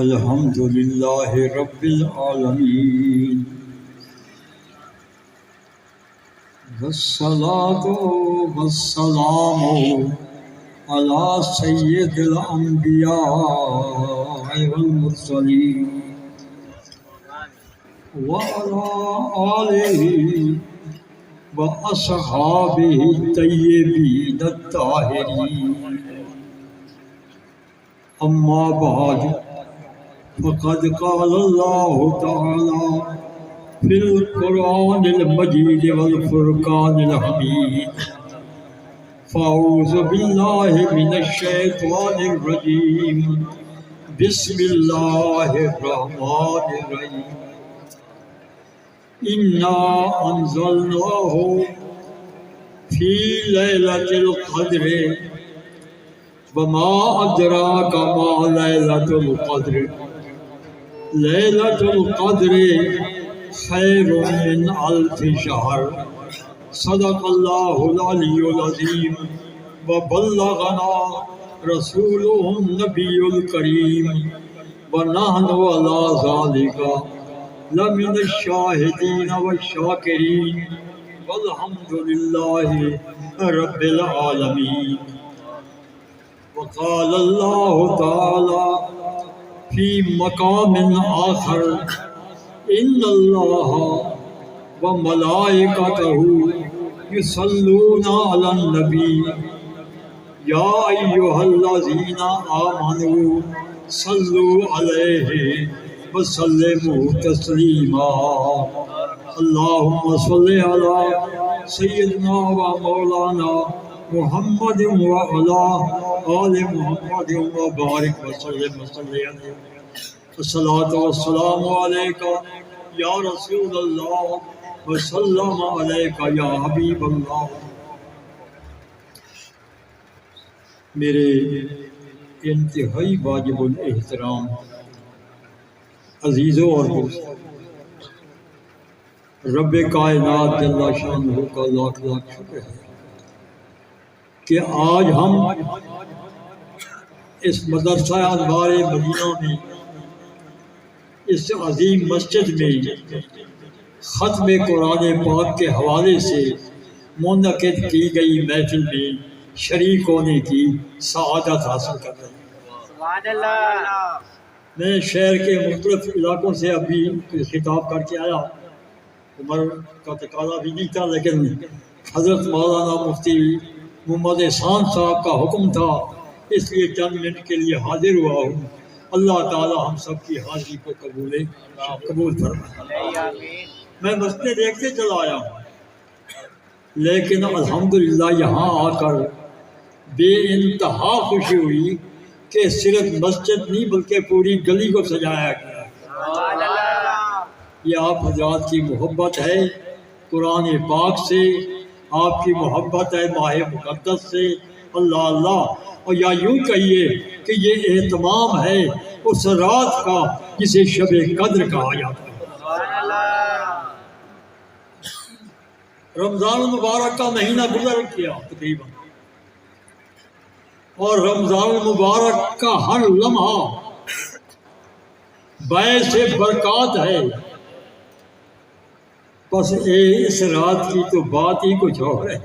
الحمد لله رب العالمين والصلاة والسلام على سيد الأنبياء والمرسلين وعلى آله وأصحابه الطيبين الطاهرين أما بعد فقد قال الله تعالى في القرآن المجيد والفرقان الحميد فأعوذ بالله من الشيطان الرجيم بسم الله الرحمن الرحيم إنا أنزلناه في ليلة القدر وما أدراك ما ليلة القدر ليلة القدر خير من ألف شهر صدق الله العلي العظيم وبلغنا رسوله النبي الكريم ونحن على ذلك لمن الشاهدين والشاكرين والحمد لله رب العالمين. وقال الله تعالى في مقام آخر إن الله وملائكته يصلون على النبي يا أيها الذين آمنوا صلوا عليه وسلموا تسليما. اللهم صل على سيدنا ومولانا محمد وعلى آل محمد وبارك وسلم عليه. الصلاة والسلام عليك یا رسول اللہ وسلم علیک یا حبیب اللہ. میرے انتہائی واجب الاحترام عزیزوں اور دوستوں، رب کائنات جل شانہ کا لاکھ لاکھ شکر ہے کہ آج ہم اس مدرسہ انوار مدینہ میں اس عظیم مسجد میں ختم قرآن پاک کے حوالے سے منعقد کی گئی محفل میں شریک ہونے کی سعادت حاصل کر رہے ہیں. سبحان اللہ. میں شہر کے مختلف علاقوں سے ابھی خطاب کر کے آیا. عمر کا تقاضا بھی نہیں تھا، لیکن حضرت مولانا مفتی محمد احسان صاحب کا حکم تھا، اس لیے چند منٹ کے لیے حاضر ہوا ہوں. اللہ تعالی ہم سب کی حاضری کو قبول فرمائے. میں مسجد دیکھتے چلا آیا ہوں، لیکن الحمدللہ یہاں آ کر بے انتہا خوشی ہوئی کہ صرف مسجد نہیں بلکہ پوری گلی کو سجایا گیا. یہ آپ حضرات کی محبت ہے قرآن پاک سے، آپ کی محبت ہے ماہ مقدس سے. اللہ اللہ. اور یا یوں کہیے کہ یہ اہتمام ہے اس رات کا جسے شب قدر کہا جاتا ہے. رمضان المبارک کا مہینہ گزر گیا تقریباً، اور رمضان المبارک کا ہر لمحہ باعث برکات ہے. بس اس رات کی تو بات ہی کچھ اور ہے.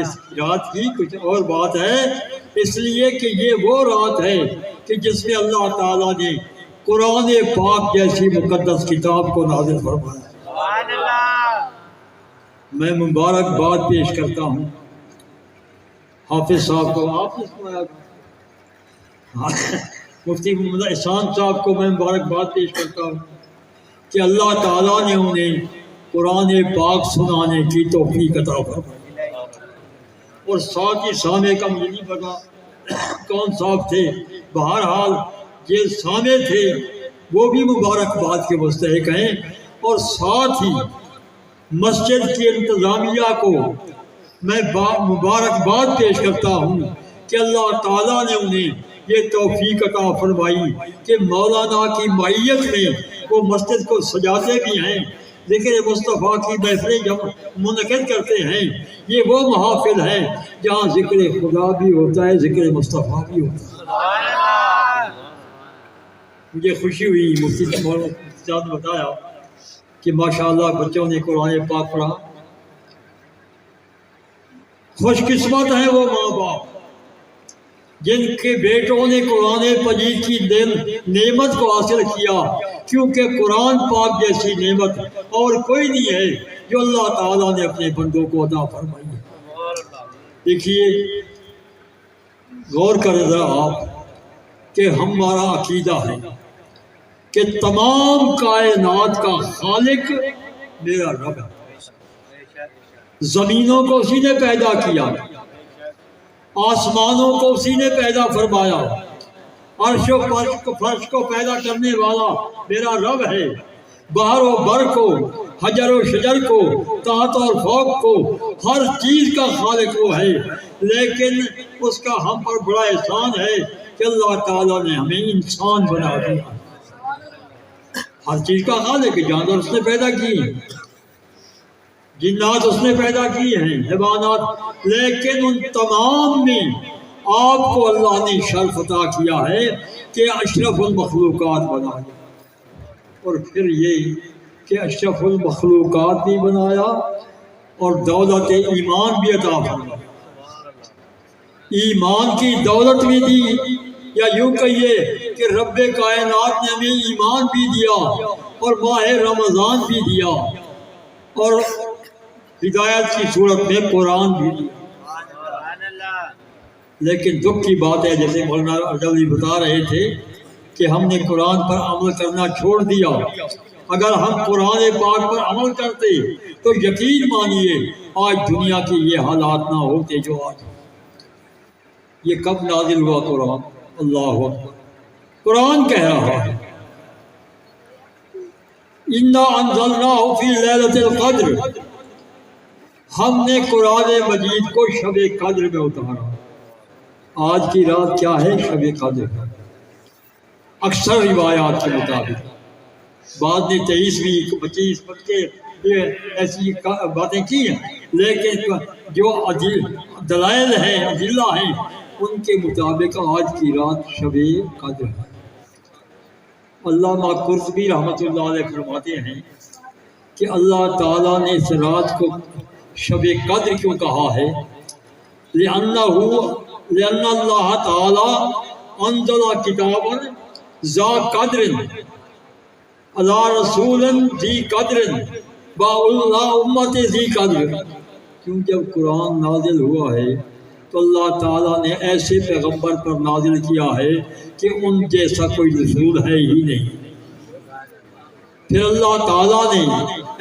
اس رات کی کچھ اور بات ہے، اس لیے کہ یہ وہ رات ہے کہ جس میں اللہ تعالیٰ نے قرآن پاک جیسی مقدس کتاب کو نازل فرمایا. میں مبارکباد پیش کرتا ہوں حافظ صاحب کو. آپ نے سنایا مفتی محمد احسان صاحب کو میں مبارکباد پیش کرتا ہوں کہ اللہ تعالیٰ نے انہیں قرآن پاک سنانے کی توفیق عطا فرمائی. اور ساتھ ہی سامع کا مجھے نہیں پتا کون صاحب تھے، بہرحال یہ سامع تھے وہ بھی مبارکباد کے مستحق ہیں. اور ساتھ ہی مسجد کی انتظامیہ کو میں مبارکباد پیش کرتا ہوں کہ اللہ تعالیٰ نے انہیں یہ توفیق عطا فرمائی کہ مولانا کی معیت میں وہ مسجد کو سجاتے بھی ہیں، ذکر مصطفیٰ کی محفلیں جب منعقد کرتے ہیں. یہ وہ محافل ہیں جہاں ذکر خدا بھی ہوتا ہے، ذکر مصطفیٰ بھی ہوتا ہے. مجھے خوشی ہوئی مفتی صاحب نے بتایا کہ ماشاءاللہ بچوں نے قرآن پاک پڑھا. خوش قسمت ہیں وہ ماں باپ جن کے بیٹوں نے قرآن مجید کی نعمت کو حاصل کیا، کیونکہ قرآن پاک جیسی نعمت اور کوئی نہیں ہے جو اللہ تعالیٰ نے اپنے بندوں کو عطا فرمائی ہے. دیکھیے غور کریں ذرا آپ کہ ہمارا عقیدہ ہے کہ تمام کائنات کا خالق میرا رب ہے. زمینوں کو اسی نے پیدا کیا، آسمانوں کو اسی نے پیدا فرمایا، عرش و فرش کو پیدا کرنے والا میرا رب ہے. بحر و بر کو، حجر و شجر کو، تحت اور فوق کو، ہر چیز کا خالق وہ ہے. لیکن اس کا ہم پر بڑا احسان ہے کہ اللہ تعالیٰ نے ہمیں انسان بنا دیا. ہر چیز کا خالق ہے. جانور اس نے پیدا کی ہیں، جنات اس نے پیدا کی ہیں، حیوانات، لیکن ان تمام میں آپ کو اللہ نے شرف عطا کیا ہے کہ اشرف المخلوقات بنایا. اور پھر یہ کہ اشرف المخلوقات بھی بنایا اور دولت ایمان بھی عطا فرمایا. ایمان کی دولت بھی دی، یا یوں کہیے کہ رب کائنات نے ہمیں ایمان بھی دیا اور ماہ رمضان بھی دیا اور ہدایت کی صورت میں قرآن بھی دیا. لیکن دکھ کی بات ہے، جیسے مولانا ارجلی بتا رہے تھے کہ ہم نے قرآن پر عمل کرنا چھوڑ دیا. اگر ہم قرآن پاک پر عمل کرتے تو یقین مانیے آج دنیا کے یہ حالات نہ ہوتے جو آج. یہ کب نازل ہوا قرآن؟ اللہ اکبر. قرآن کہہ رہا ہے اِنَّا أَنزَلْنَاهُ فِي لَيْلَةِ الْقَدْرِ، ہم نے قرآن مجید کو شب قدر میں اتارا. آج کی رات کیا ہے؟ شب قدر. اکثر روایات کے مطابق بعد نے 23 25 کے ایسی باتیں کی ہیں، لیکن جو دلائل ہیں، ادلہ ہیں، ان کے مطابق آج کی رات شب قدر ہے. علامہ قرطبی رحمۃ اللہ علیہ فرماتے ہیں کہ اللہ تعالیٰ نے اس رات کو شب قدر کیوں کہا ہے؟ لأن اللہ تعالیٰ انزل کتابا ذا قدر علی رسول ذی قدر وعلی امت ذی قدر. کیوں جب قرآن نازل ہوا ہے تو اللہ تعالیٰ نے ایسے پیغمبر پر نازل کیا ہے کہ ان جیسا کوئی رسول ہے ہی نہیں. پھر اللہ تعالیٰ نے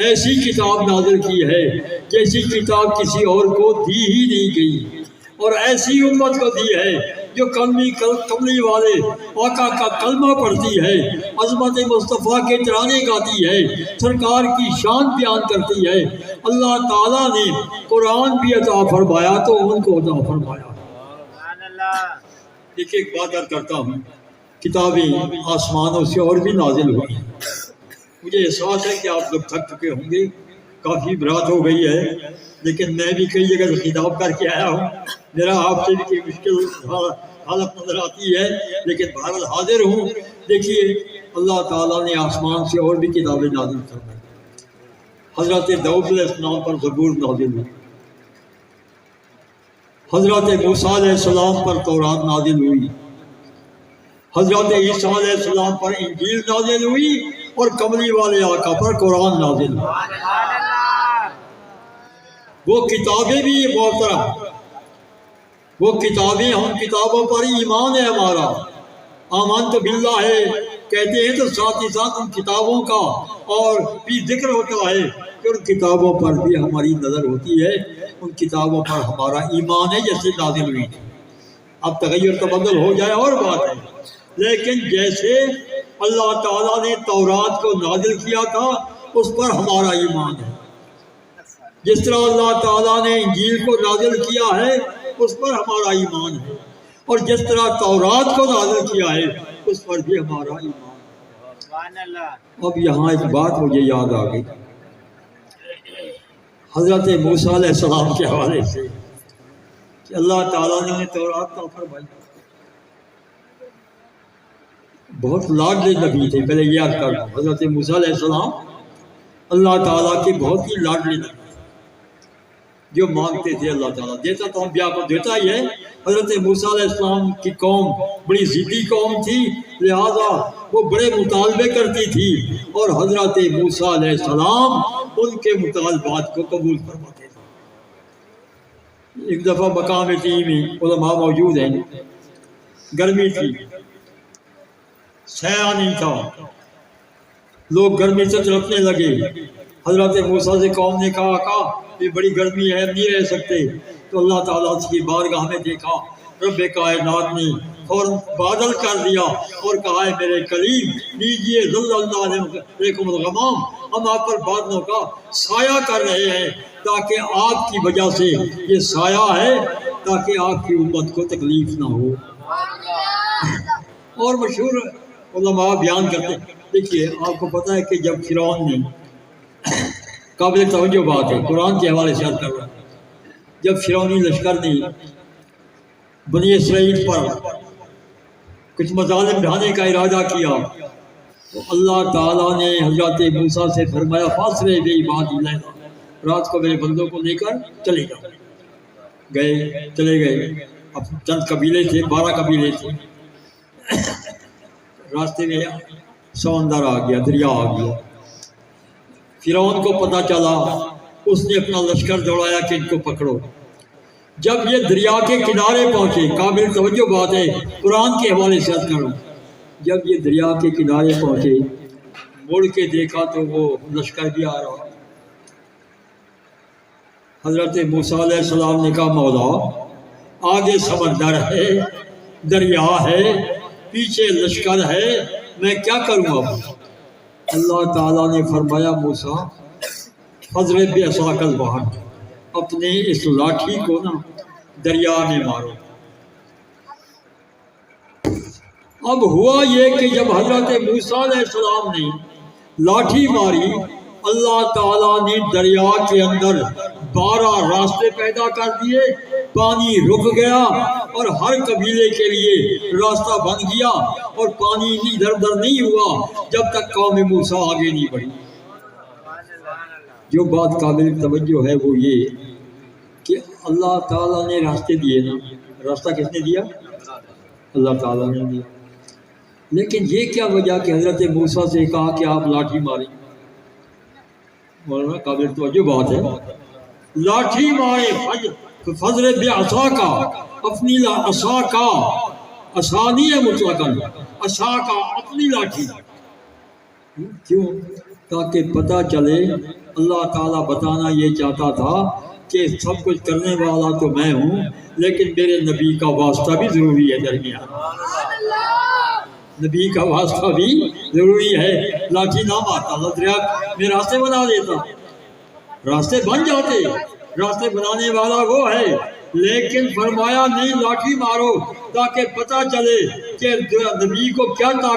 ایسی کتاب نازل کی ہے جیسی کتاب کسی اور کو دی ہی نہیں گئی، اور ایسی امت کو دی ہے جو کملی والے آقا کا کلمہ پڑھتی ہے، عظمت مصطفیٰ کے ترانے گاتی ہے، سرکار کی شان بیان کرتی ہے. اللہ تعالیٰ نے قرآن بھی عطا فرمایا تو ان کو عطا فرمایا. دیکھیے ایک بات عرض کرتا ہوں، کتابیں آسمانوں سے اور بھی نازل ہوئی. مجھے احساس ہے کہ آپ لوگ تھک چکے ہوں گے، کافی رات ہو گئی ہے، لیکن میں بھی کئی جگہ سے خطاب کر کے آیا ہوں. میرا آپ سے بھی کوئی مشکل حالت نظر آتی ہے، لیکن بہرحال حاضر ہوں. دیکھیے اللہ تعالیٰ نے آسمان سے اور بھی کتابیں نازل فرمائی. حضرت داؤد علیہ السلام پر زبور نازل ہوئی، حضرت موسیٰ علیہ السلام پر تورات نازل ہوئی، حضرت عیسیٰ علیہ السلام پر انجیل نازل ہوئی، اور کملی والے آقا پر قرآن نازل ہوئی. وہ کتابیں بھی محترم، وہ کتابیں، ہم کتابوں پر ایمان ہے ہمارا. آمنت باللہ ہے کہتے ہیں تو ساتھ ہی ساتھ ان کتابوں کا اور بھی ذکر ہوتا ہے کہ ان کتابوں پر بھی ہماری نظر ہوتی ہے، ان کتابوں پر ہمارا ایمان ہے جیسے نازل ہوئی تھی. اب تغیر تبدل ہو جائے اور بات ہے، لیکن جیسے اللہ تعالیٰ نے تورات کو نازل کیا تھا اس پر ہمارا ایمان ہے، جس طرح اللہ تعالیٰ نے انجیل کو نازل کیا ہے اس پر ہمارا ایمان ہے، اور جس طرح تورات کو نازل کیا ہے اس پر بھی ہمارا ایمان ہے. اب یہاں ایک بات مجھے یاد آ گئی حضرت موسیٰ علیہ السلام کے حوالے سے کہ اللہ تعالیٰ نے تورات کا فرمایا. بہت لاڈلے نبی تھے. پہلے یہ یاد کر، حضرت موسیٰ علیہ السلام اللہ تعالیٰ کے بہت ہی لاڈلے نبی، جو مانگتے تھے اللہ تعالیٰ دیتا. تو ہم بیاہ کو دیتا ہی ہے. حضرت موسیٰ علیہ السلام کی قوم بڑی ضدی قوم تھی، لہذا وہ بڑے مطالبے کرتی تھی، اور حضرت موسیٰ علیہ السلام ان کے مطالبات کو قبول فرماتے تھے. ایک دفعہ مقام ٹیم علماء موجود ہیں، گرمی تھی، سایہ نہیں تھا، لوگ گرمی سے تڑپنے لگے. حضرت موسیٰ سے قوم نے کہا یہ بڑی گرمی ہے، نہیں رہ سکتے. تو اللہ تعالیٰ کی بارگاہ میں دیکھا، رب کائنات نے فوراً بادل کر دیا اور کہا ہے میرے کلیم لیجیے اللہ علیکم الغمام، ہم آپ پر بادلوں کا سایہ کر رہے ہیں، تاکہ آپ کی وجہ سے یہ سایہ ہے، تاکہ آپ کی امت کو تکلیف نہ ہو. اور مشہور علماء بیان کرتے ہیں. دیکھیے آپ کو پتہ ہے کہ جب فرعون نے، قابل توجہ بات ہے، قرآن کے حوالے سے عرض کر رہا ہے، جب فرعونی لشکر نے بنی اسرائیل پر کچھ مظالم ڈھانے کا ارادہ کیا، تو اللہ تعالیٰ نے حضرت موسیٰ سے فرمایا فاصلے بے عبادی لیلا، رات کو میرے بندوں کو لے کر چلے جاؤ. چلے گئے. اب چند قبیلے تھے، 12 قبیلے تھے. راستے میں سمندر آ گیا، دریا آ گیا. فرعون کو پتہ چلا، اس نے اپنا لشکر دوڑایا کہ ان کو پکڑو. جب یہ دریا کے کنارے پہنچے، قابل توجہ بات ہے، قرآن کے حوالے سے عرض کروں، جب یہ دریا کے کنارے پہنچے، مڑ کے دیکھا تو وہ لشکر بھی آ رہا. حضرت موسیٰ علیہ السلام نے کہا مولا آگے سمندر ہے، دریا ہے، پیچھے لشکر ہے، میں کیا کروں اب؟ اللہ تعالیٰ نے فرمایا موسیٰ فضرب بعصاک البحر، اپنے اس لاٹھی کو نا دریا میں مارو. اب ہوا یہ کہ جب حضرت موسیٰ علیہ السلام نے لاٹھی ماری، اللہ تعالیٰ نے دریا کے اندر 12 راستے پیدا کر دیے، پانی رک گیا اور ہر قبیلے کے لیے راستہ بن گیا، اور پانی ادھر ادھر نہیں ہوا جب تک قوم موسیٰ آگے نہیں بڑھی. جو بات قابل توجہ ہے وہ یہ کہ اللہ تعالیٰ نے راستے دیے نا. راستہ کس نے دیا؟ اللہ تعالیٰ نے دیا. لیکن یہ کیا وجہ کہ حضرت موسیٰ سے کہا کہ آپ لاٹھی ماریں؟ مولانا قابل توجہ بات ہے. لاٹھی مارے، فضرب بعصاک، اپنی عصا کا، عصا نہیں ہے مطلقاً، عصا کا اپنی لاٹھی. کیوں؟ تاکہ پتہ چلے، اللہ تعالیٰ بتانا یہ چاہتا تھا کہ سب کچھ کرنے والا تو میں ہوں، لیکن میرے نبی کا واسطہ بھی ضروری ہے درمیان. نبی کا واسطہ بھی ضروری ہے. لاٹھی نہ مارتا، اللہ دریا میں راستے بنا دیتا، راستے بن جاتے. راستے بنانے والا وہ ہے، لیکن فرمایا نہیں لاٹھی مارو، تاکہ پتہ چلے کہ نبی کو کیا طاقت